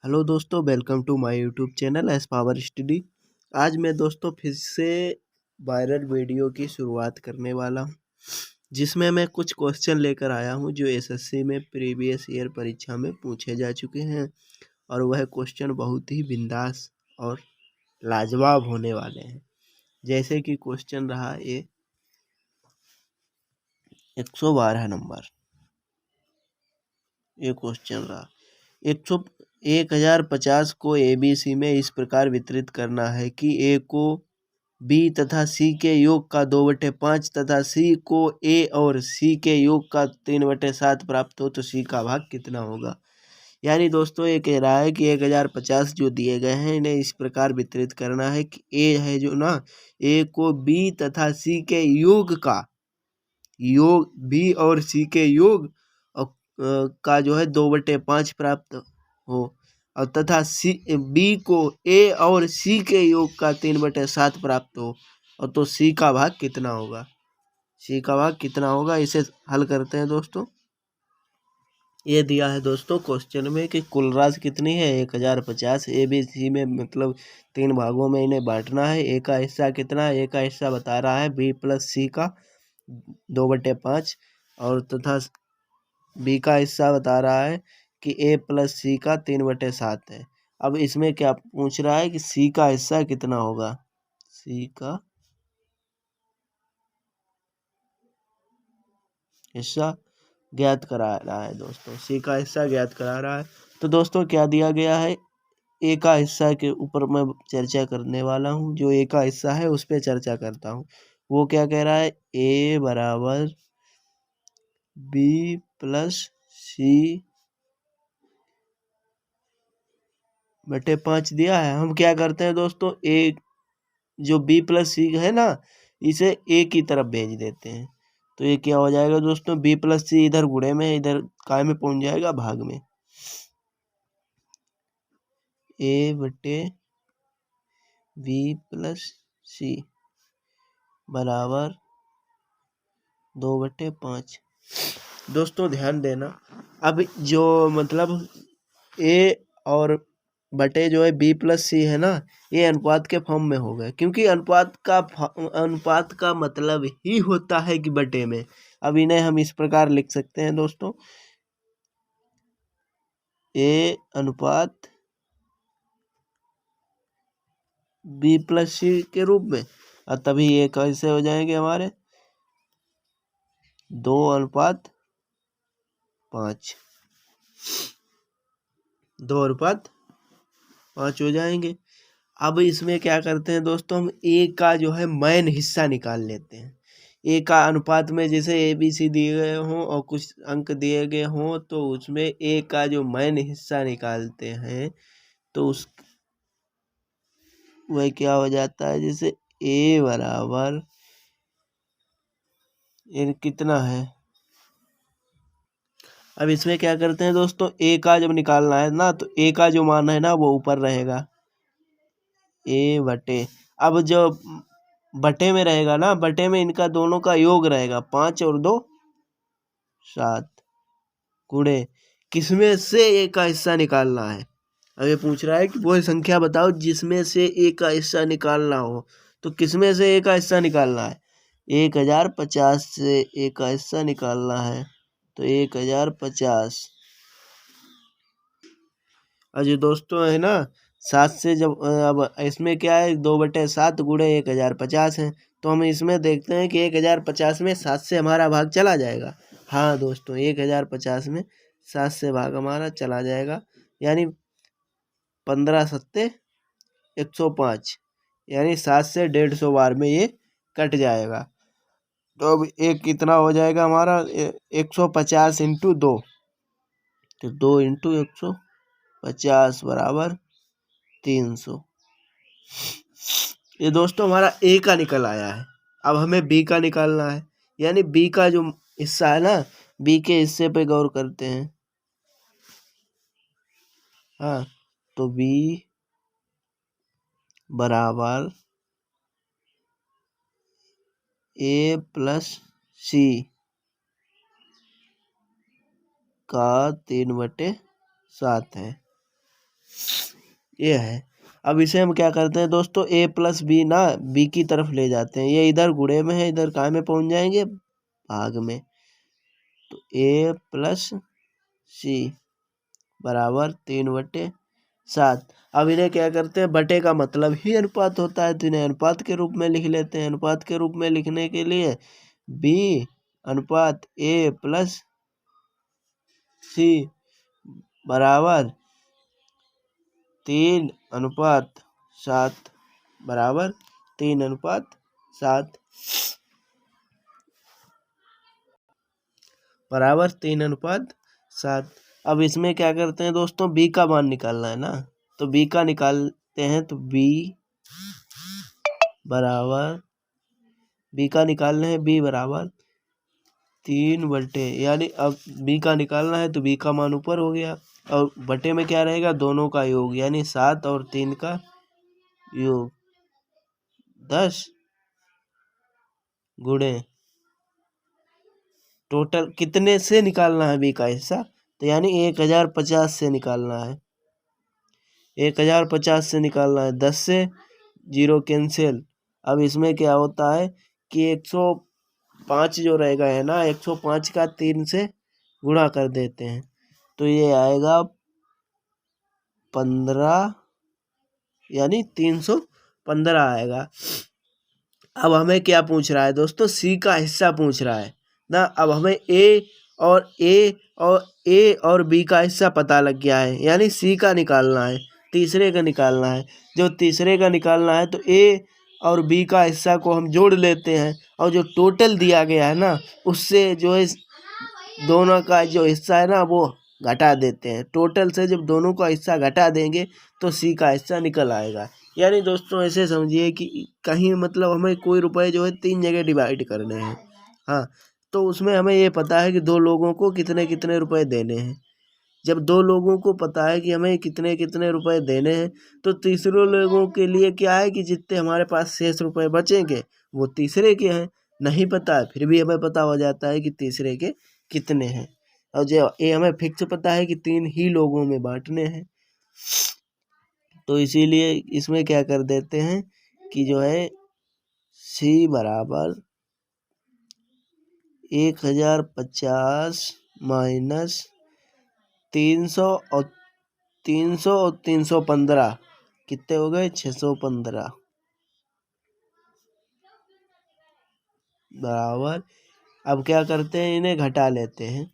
Hello दोस्तों, welcome to my YouTube channel S power study. आज मैं दोस्तों फिर से वायरल वीडियो की शुरुआत करने वाला हूं, जिसमें मैं कुछ क्वेश्चन लेकर आया हूं जो एसएससी में प्रीवियस ईयर परीक्षा में पूछे जा चुके हैं। और वह क्वेश्चन बहुत ही बिंदास और लाजवाब होने वाले हैं। जैसे कि क्वेश्चन रहा ये 112 नंबर, ये क्वेश्चन रहा 1050 को ABC में इस प्रकार वितरित करना है कि A को B तथा C के योग का 2/5 तथा C को A और C के योग का 3/7 प्राप्त हो तो C का भाग कितना होगा। यानी दोस्तों ये कह रहा है कि 1050 जो दिए गए हैं इन्हें इस प्रकार वितरित करना है कि A है जो ना, A को B तथा C के योग B और C के योग का जो है 2/5 प्राप्त हो, और तथा B को A और C के योग का 3/7 प्राप्त हो, और तो C का भाग कितना होगा। C का भाग कितना होगा इसे हल करते हैं दोस्तों। ये दिया है दोस्तों क्वेश्चन में कि कुल राशि कितनी है 1050। ABC में मतलब 3 भागों में इन्हें बांटना है। A का हिस्सा कितना है, A का हिस्सा बता रहा है B प्लस C का 2/5, और तथा B का हिस्सा बता रहा है कि A प्लस C का 3/7 है। अब इसमें क्या पूछ रहा है कि C का हिस्सा कितना होगा। C का हिस्सा ज्ञात करा रहा है दोस्तों, C का हिस्सा ज्ञात करा रहा है। तो दोस्तों क्या दिया गया है, A का हिस्सा के ऊपर मैं चर्चा करने वाला हूँ। जो A का हिस्सा है उस पर चर्चा करता हूँ। वो क्या कह रहा है, A बराबर B प्लस C बटे 5 दिया है। हम क्या करते हैं दोस्तों, A जो B प्लस C है ना, इसे A की तरफ भेज देते हैं। तो ये क्या हो जाएगा दोस्तों, B प्लस C इधर गुणे में, इधर काय में पहुंच जाएगा, भाग में। A बटे B प्लस C बराबर 2/5। दोस्तों ध्यान देना, अब जो मतलब A और बटे जो है B प्लस C है ना, ये अनुपात के फॉर्म में हो गए, क्योंकि अनुपात का मतलब ही होता है कि बटे में। अब इन्हें हम इस प्रकार लिख सकते हैं दोस्तों, A अनुपात B प्लस C के रूप में, और तभी ये कैसे हो जाएंगे हमारे 2:5, 2:5 हो जाएंगे। अब इसमें क्या करते हैं दोस्तों, हम A का जो है मैन हिस्सा निकाल लेते हैं। A का अनुपात में जैसे ABC दिए गए हों और कुछ अंक दिए गए हों, तो उसमें A का जो मैन हिस्सा निकालते हैं तो उस वह क्या हो जाता है, जैसे A बराबर ये कितना है। अब इसमें क्या करते हैं दोस्तों, A का जब निकालना है ना, तो A का जो मान है ना वो ऊपर रहेगा, A बटे, अब जो बटे में रहेगा ना, बटे में इनका दोनों का योग रहेगा, 5 और 2 7 गुणे किसमें से A का हिस्सा निकालना है। अब ये पूछ रहा है कि वो संख्या बताओ जिसमें से A का हिस्सा निकालना हो, तो किसमें से A का हिस्सा निकालना है, 1050 से A का हिस्सा निकालना है, तो 1050। और जो दोस्तों है ना, 7 से जब अब इसमें क्या है, 2/7 गुणे 1050 है, तो हम इसमें देखते हैं कि 1050 में 7 से हमारा भाग चला जाएगा। हाँ दोस्तों, 1050 में 7 से भाग हमारा चला जाएगा, यानी 15 सत्ते 105, यानी 7 से 150 बार में ये कट जाएगा। तो अब एक कितना हो जाएगा हमारा, 150 इंटू 2, तो 2 इंटू 150 बराबर 300। ये दोस्तों हमारा A का निकल आया है। अब हमें B का निकालना है, यानी B का जो हिस्सा है ना, B के हिस्से पे गौर करते हैं। हाँ, तो B बराबर A प्लस C का 3/7 है। ये है। अब इसे हम क्या करते हैं दोस्तों, ए प्लस बी ना बी की तरफ ले जाते हैं। ये इधर गुणे में है, इधर काय में पहुंच जाएंगे, भाग में। तो ए प्लस सी बराबर 3/7। अब इन्हें क्या करते हैं, बटे का मतलब ही अनुपात होता है, तो इन्हें अनुपात के रूप में लिख लेते हैं। अनुपात के रूप में लिखने के लिए बी अनुपात ए प्लस सी बराबर 3/7 बराबर 3/7 बराबर 3/7। अब इसमें क्या करते हैं दोस्तों, बी का मान निकालना है ना, तो बी का निकालते हैं। तो बी बराबर, बी का निकालना है, बी बराबर 3 यानी अब बी का निकालना है तो बी का मान ऊपर हो गया, और बटे में क्या रहेगा, दोनों का योग, यानी 7 और 3 का योग 10 गुणे टोटल कितने से निकालना है बी का हिस्सा, तो यानी 1050 से निकालना है। 1050 से निकालना है, 10 से 0 कैंसिल। अब इसमें क्या होता है कि 105 जो रहेगा है ना, 105 का 3 से गुणा कर देते हैं, तो ये आएगा 15, यानी 315 आएगा। अब हमें क्या पूछ रहा है दोस्तों, सी का हिस्सा पूछ रहा है ना। अब हमें ए और बी का हिस्सा पता लग गया है, यानी सी का निकालना है, तीसरे का निकालना है। जो तीसरे का निकालना है तो ए और बी का हिस्सा को हम जोड़ लेते हैं, और जो टोटल दिया गया है ना, उससे जो है दोनों का जो हिस्सा है ना वो घटा देते हैं। टोटल से जब दोनों का हिस्सा घटा देंगे तो सी का हिस्सा निकल आएगा। यानी दोस्तों ऐसे समझिए कि कहीं मतलब हमें कोई रुपए जो है 3 जगह डिवाइड करने हैं, हाँ, तो उसमें हमें ये पता है कि 2 लोगों को कितने कितने रुपए देने हैं। जब 2 लोगों को पता है कि हमें कितने कितने रुपए देने हैं, तो तीसरे लोगों के लिए क्या है कि जितने हमारे पास शेष रुपए बचेंगे वो तीसरे के हैं। नहीं पता है फिर भी हमें पता हो जाता है कि तीसरे के कितने हैं, और जो ये हमें फिक्स पता है कि 3 ही लोगों में बांटने हैं। तो इसीलिए इसमें क्या कर देते हैं कि जो है सी बराबर 1050 माइनस 300 और 315 कितने हो गए, 615 बराबर। अब क्या करते हैं, इन्हें घटा लेते हैं।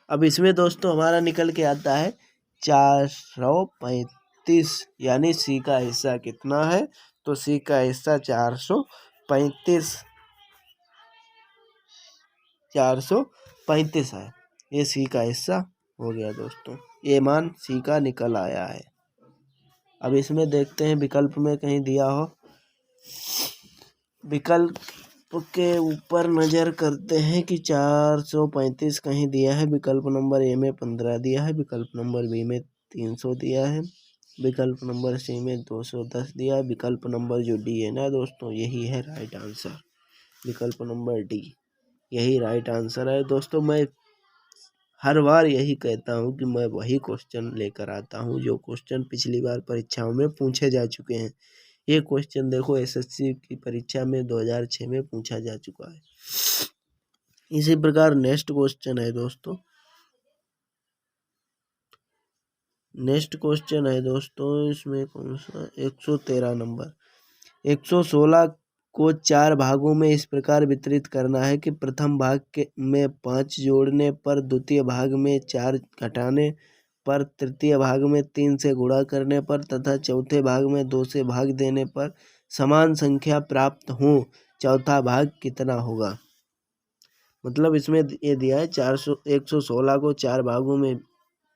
अब इसमें दोस्तों हमारा निकल के आता है 435, यानी सी का हिस्सा कितना है, तो सी का हिस्सा 435 है। ये सी का हिस्सा हो गया दोस्तों, ये मान सी का निकल आया है। अब इसमें देखते हैं विकल्प में कहीं दिया हो, विकल्प के ऊपर नजर करते हैं कि 435 कहीं दिया है। विकल्प नंबर ए में 15 दिया है, विकल्प नंबर बी में 300 दिया है, विकल्प नंबर सी में 210 दिया है, विकल्प नंबर जो डी है ना दोस्तों, यही है राइट आंसर। विकल्प नंबर डी यही राइट आंसर है दोस्तों। मैं हर बार यही कहता हूँ कि मैं वही क्वेश्चन लेकर आता हूँ जो क्वेश्चन पिछली बार परीक्षाओं में पूछे जा चुके हैं। ये क्वेश्चन देखो एसएससी की परीक्षा में 2006 में पूछा जा चुका है। इसी प्रकार नेक्स्ट क्वेश्चन है दोस्तों, इसमें कौन सा 113 नंबर। 116 को 4 भागों में इस प्रकार वितरित करना है कि प्रथम भाग में 5 जोड़ने पर, द्वितीय भाग में 4 घटाने पर, तृतीय भाग में 3 से गुणा करने पर तथा चौथे भाग में 2 से भाग देने पर समान संख्या प्राप्त हो, चौथा भाग कितना होगा। मतलब इसमें ये दिया है 116 को 4 भागों में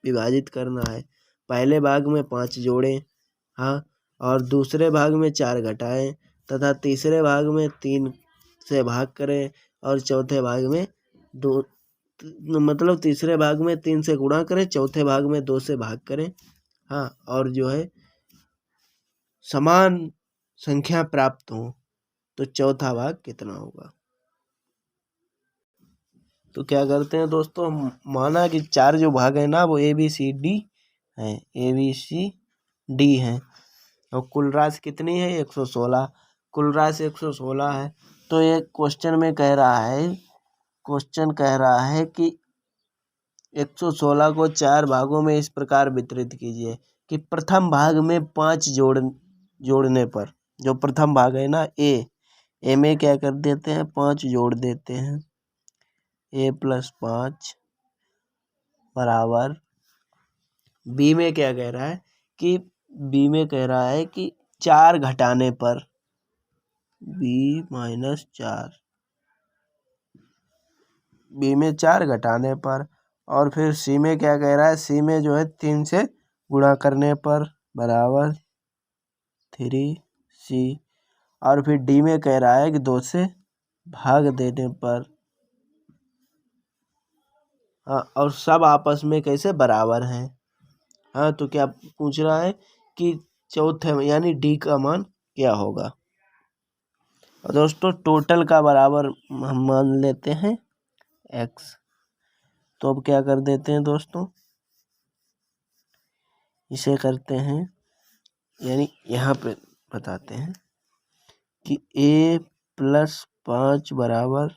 विभाजित करना है। पहले भाग में 5 जोड़ें, हाँ, और दूसरे भाग में 4 घटाएं तथा तीसरे भाग में 3 से भाग करें, और चौथे भाग में 2, मतलब तीसरे भाग में 3 से गुणा करें, चौथे भाग में 2 से भाग करें, हाँ, और जो है समान संख्या प्राप्त हो तो चौथा भाग कितना होगा। तो क्या करते हैं दोस्तों, माना कि 4 जो भाग है ना वो ABCD है, ABCD है और कुल राशि कितनी है 116। कुल राशि 116 है। तो ये क्वेश्चन में कह रहा है कि 116 को 4 भागों में इस प्रकार वितरित कीजिए कि प्रथम भाग में 5 जोड़ने पर, जो प्रथम भाग है ना ए में क्या कर देते हैं 5 जोड़ देते हैं, A+5 बराबर बी में क्या कह रहा है कि बी में कह रहा है कि 4 घटाने पर B-4, बी में 4 घटाने पर, और फिर सी में क्या कह रहा है, सी में जो है 3 से गुणा करने पर बराबर 3C, और फिर डी में कह रहा है कि 2 से भाग देने पर, हाँ, और सब आपस में कैसे बराबर हैं। हाँ, तो क्या पूछ रहा है कि चौथे में यानी डी का मान क्या होगा। और दोस्तों टोटल का बराबर हम मान लेते हैं x। तो अब क्या कर देते हैं दोस्तों, इसे करते हैं यानी यहाँ पे बताते हैं कि A+5 बराबर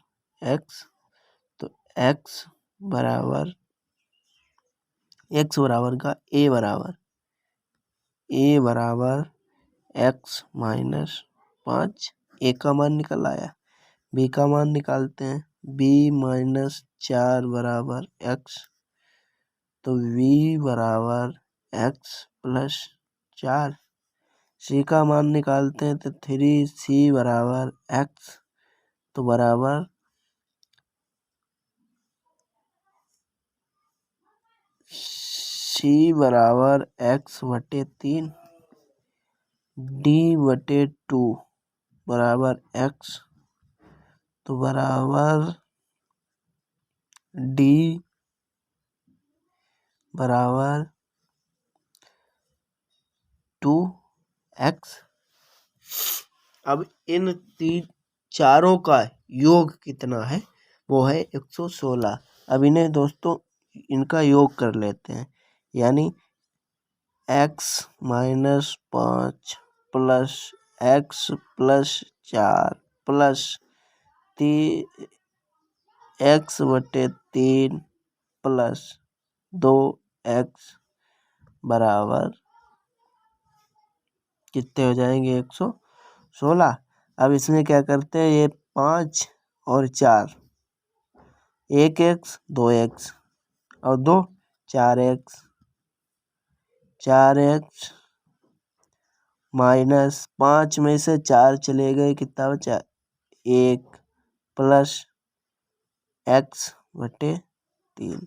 x। तो x बराबर का A बराबर x-5, ए का मान निकल आया। बी का मान निकालते हैं, B-4 बराबर x, तो v बराबर x+4। सी का मान निकालते हैं तो 3C बराबर x, तो बराबर C बराबर x/3, D/2 बराबर x, तो बराबर D बराबर 2x। अब इन चारों का योग कितना है, वो है 116। अब इन्हें दोस्तों इनका योग कर लेते हैं, यानी x-5 plus x+4 plus x/3 plus 2x बराबर कितने हो जाएंगे 116। अब इसमें क्या करते हैं, ये 5 और 4, 1x 2x और 2 4x, 4x माइनस 5 में से 4 चले गए, कितना बचा 1 प्लस x/3।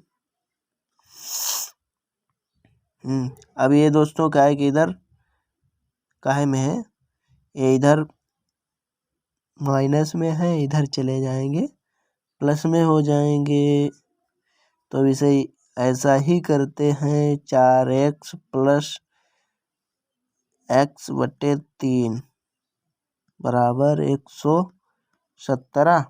अब ये दोस्तों क्या है कि इधर काहे में है, ये इधर माइनस में है, इधर चले जाएंगे प्लस में हो जाएंगे। तो इसे ऐसा ही करते हैं, 4x प्लस x/3 बराबर 117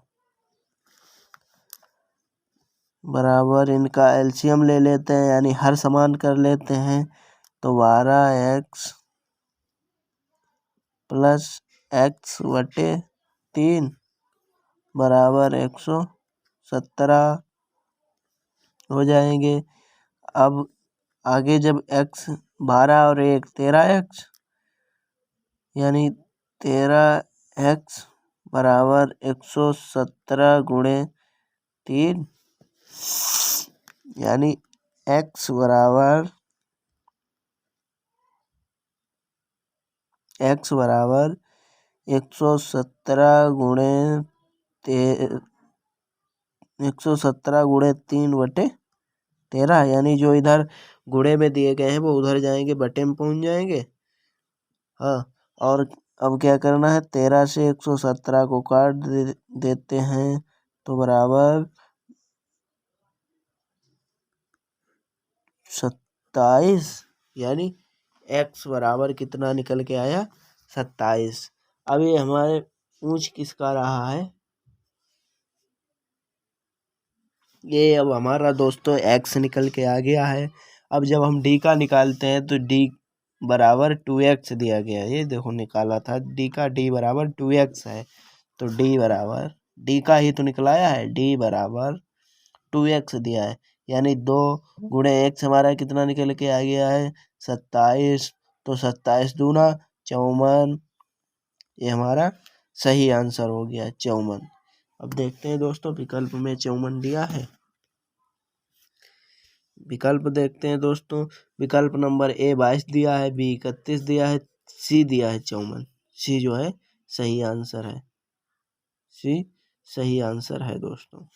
बराबर इनका एलसीएम ले लेते हैं यानी हर समान कर लेते हैं। तो 12x प्लस x/3 बराबर 117 हो जाएंगे। अब आगे जब x 12 और 1 13x यानी 13x बराबर 117 गुणे 3 यानी x बराबर 117 गुणे 3/13 यानी जो इधर गुणे में दिए गए हैं वो उधर जाएंगे, बटे में पहुंच जाएंगे। हाँ, और अब क्या करना है, 13 से 117 को काट देते हैं तो बराबर 27 यानी x बराबर कितना निकल के आया 27। अब ये हमारे पूछ किसका रहा है, ये अब हमारा दोस्तों x निकल के आ गया है। अब जब हम d का निकालते हैं तो d बराबर 2x दिया गया है, ये देखो निकाला था d का, d बराबर 2x है, तो d बराबर d का ही तो निकलाया है, d बराबर 2x दिया है, यानी 2 गुणे x हमारा कितना निकल के आ गया है 27। तो 27 दूना 54, ये हमारा सही आंसर हो गया 54। अब देखते हैं दोस्तों विकल्प में 54 दिया है, विकल्प देखते हैं दोस्तों। विकल्प नंबर ए 22 दिया है, बी 31 दिया है, सी दिया है 54। सी जो है सही आंसर है, सी सही आंसर है दोस्तों।